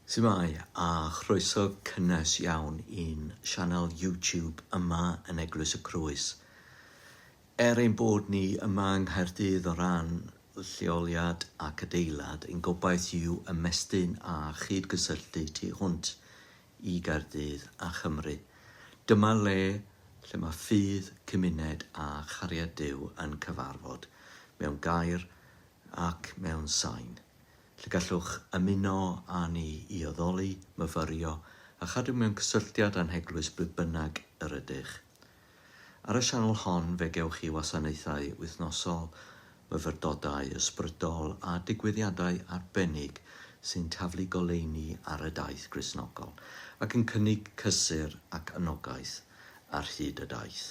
Symai a chroeso cynnes iawn i'n sianel YouTube yma yn Eglwys y Crwys. Ein bod ni yma yng Nghaerdydd o ran lleoliad ac adeilad, ein gobaith yw ymestyn a chydgysylltu tu hwnt i Gaerdydd a Chymru. Dyma lle mae ffydd, cymuned a chariad Duw yn cyfarfod mewn gair ac mewn sain. Lle gallwch ymuno â ni i oddoli, myfyrio a chadw mewn cysylltiad anheglwys ble bynnag yr ydych. Ar y sianel hon fe gewch chi wasanaethau wythnosol, myfyrdodau ysbrydol a digwyddiadau arbennig sy'n taflu goleuni ar y daith Gristnogol ac yn cynnig cysur ac anogaeth ar hyd y daith.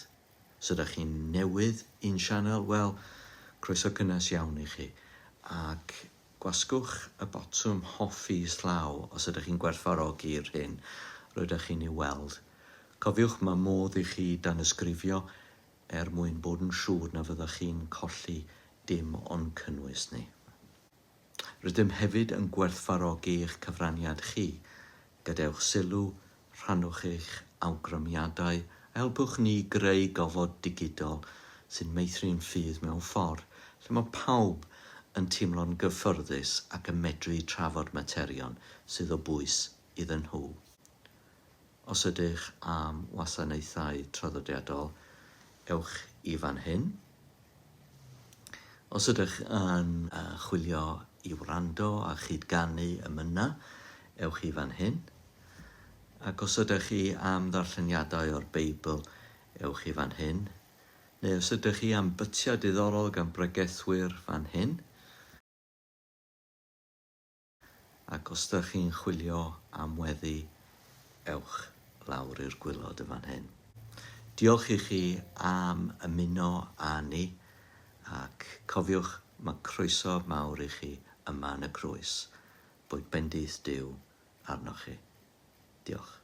Os ydych chi'n newydd i'n sianel, wel, croeso cynnes iawn i chi ac gwasgwch y botwm hoffi slaw os ydych chi'n gwerthfawrogi'r hyn rydych chi'n ei weld. Cofiwch mae modd i chi dan ysgrifio mwyn bod yn siŵr na fyddwch chi'n colli dim ond cynnwys ni. Rydym hefyd yn gwerthfawrogi eich cyfraniad chi. Gadewch sylw, rhannwch eich awgrymiadau a helpwch ni greu gofod digidol sy'n meithrin ffydd mewn ffordd lle mae pawb yn teimlo'n gyffyrddus ac yn medru trafod materion sydd o bwys iddyn nhw. Os ydych am wasanaethau traddodiadol, ewch i fan hyn. Os ydych yn chwilio i wrando a chydgannu ymyna, ewch i fan hyn. Ac os ydych chi am ddarlleniadau o'r Beibl, ewch i fan hyn. Neu os ydych chi am bytiau diddorol gan bregethwyr fan hyn. Ac os ydych chi'n chwilio am weddi, ewch lawr i'r gwylod y fan hyn. Diolch i chi am ymuno â ni ac cofiwch mae croeso mawr i chi yma yn y Crwys. Boed bendith Duw arnoch chi. Diolch.